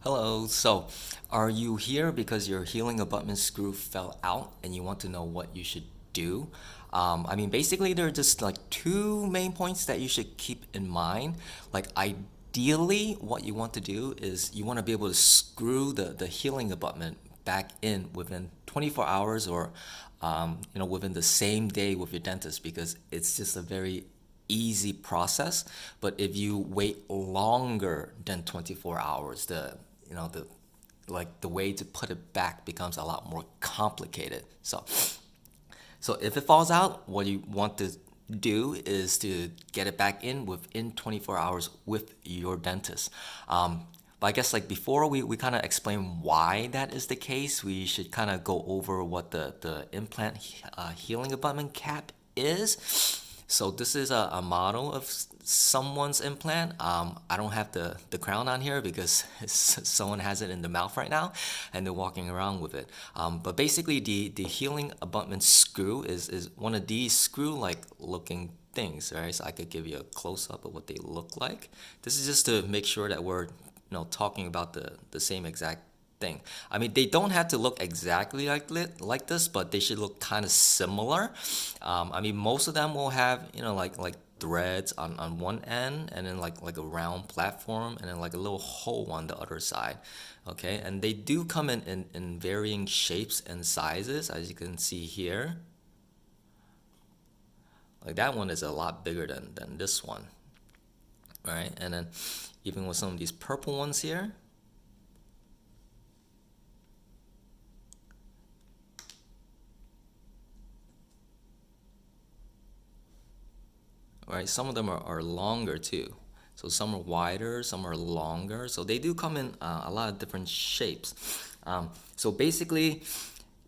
Hello. So, are you here because your healing abutment screw fell out and you want to know what you should do? Basically, there are just like two main points that you should keep in mind. Like, ideally, what you want to do is you want to be able to screw the healing abutment back in within 24 hours or within the same day with your dentist because it's just a very easy process. But if you wait longer than 24 hours, the way to put it back becomes a lot more complicated. So if it falls out, what you want to do is to get it back in within 24 hours with your dentist. But I guess like before we kind of explain why that is the case, we should kind of go over what the implant healing abutment cap is. So this is a model of someone's implant. I don't have the crown on here because someone has it in the mouth right now and they're walking around with it. But basically the healing abutment screw is one of these screw-like looking things, right? So I could give you a close-up of what they look like. This is just to make sure that we're talking about the same exact thing. They don't have to look exactly like this, but they should look kind of similar. Most of them will have like threads on one end, and then like a round platform, and then like a little hole on the other side. Okay, and they do come in varying shapes and sizes, as you can see here. Like that one is a lot bigger than this one, right? And then even with some of these purple ones here. Right? Some of them are longer too. So some are wider, some are longer. So they do come in a lot of different shapes. So basically,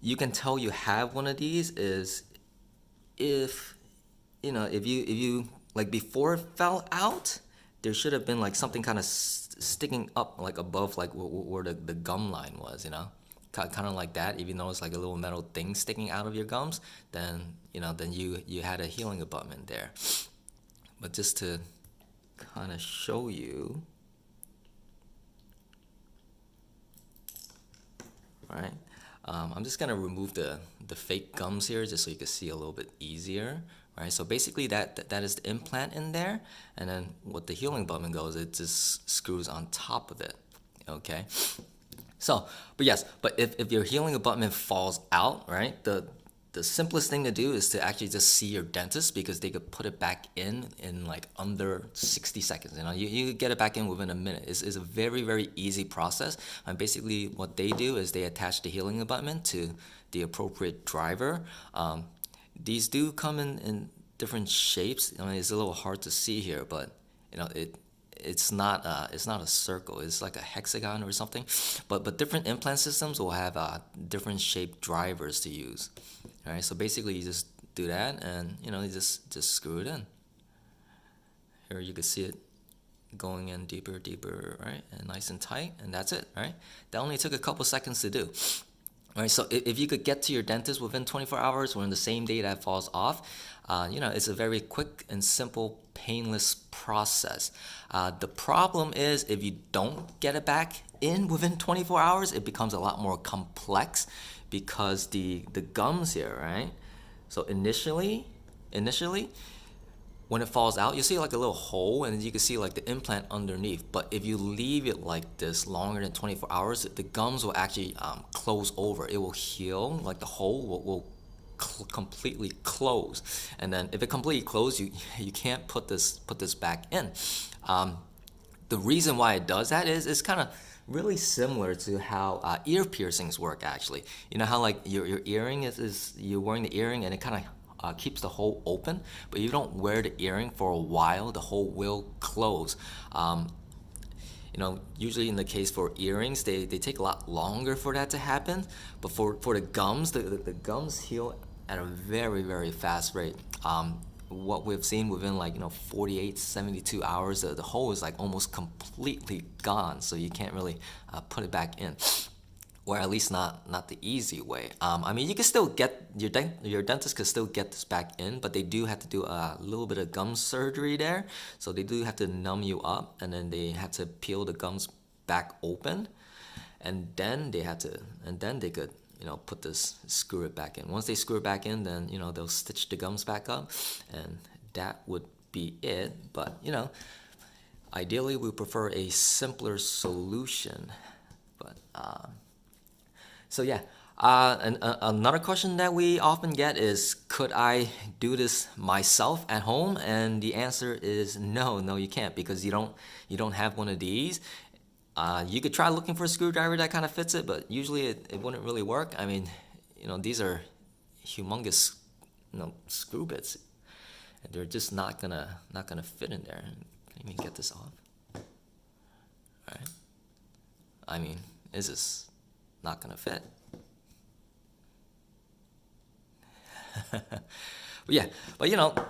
you can tell you have one of these is if if you like before it fell out, there should have been like something kind of sticking up like above like where the gum line was, kind of like that. If you notice like a little metal thing sticking out of your gums, then you had a healing abutment there. But just to kind of show you, right? I'm just gonna remove the fake gums here just so you can see a little bit easier, right? So basically that is the implant in there, and then what the healing abutment goes, it just screws on top of it, okay? So, but if your healing abutment falls out, right? The simplest thing to do is to actually just see your dentist because they could put it back in like under 60 seconds. You get it back in within a minute. It's a very, very easy process. And basically what they do is they attach the healing abutment to the appropriate driver. These do come in different shapes. It's a little hard to see here, but it's not a circle. It's like a hexagon or something. But different implant systems will have different shaped drivers to use. All right. So basically, you just do that, and you just screw it in. Here you can see it going in deeper, deeper, right, and nice and tight, and that's it. Right. That only took a couple seconds to do. All right, so if you could get to your dentist within 24 hours or in the same day that falls off, it's a very quick and simple, painless process. The problem is if you don't get it back in within 24 hours, it becomes a lot more complex because the gums here, right? So initially, when it falls out, you see like a little hole, and you can see like the implant underneath. But if you leave it like this longer than 24 hours, the gums will actually close over. It will heal, like the hole will completely close. And then if it completely closes, you can't put this back in. The reason why it does that is it's kind of really similar to how ear piercings work actually. You know how like your earring is you're wearing the earring and it kind of keeps the hole open, but you don't wear the earring for a while, the hole will close. Usually in the case for earrings, they take a lot longer for that to happen, but for the gums, the gums heal at a very, very fast rate. What we've seen within 48 72 hours, the hole is like almost completely gone, so you can't really put it back in, or at least not the easy way. You can still get your dentist could still get this back in, but they do have to do a little bit of gum surgery there. So they do have to numb you up, and then they have to peel the gums back open, and then they could, put this, screw it back in. Once they screw it back in, then, they'll stitch the gums back up, and that would be it. But, ideally we prefer a simpler solution. But, so yeah. And another question that we often get is, could I do this myself at home? And the answer is no, you can't, because you don't have one of these. You could try looking for a screwdriver that kind of fits it, but usually it wouldn't really work. I mean, these are humongous, screw bits, and they're just not gonna fit in there. Can you even get this off? All right. I mean, is this not gonna fit? But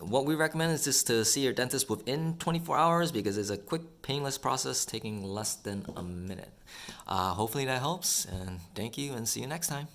what we recommend is just to see your dentist within 24 hours, because it's a quick, painless process taking less than a minute. Hopefully that helps, and thank you, and see you next time.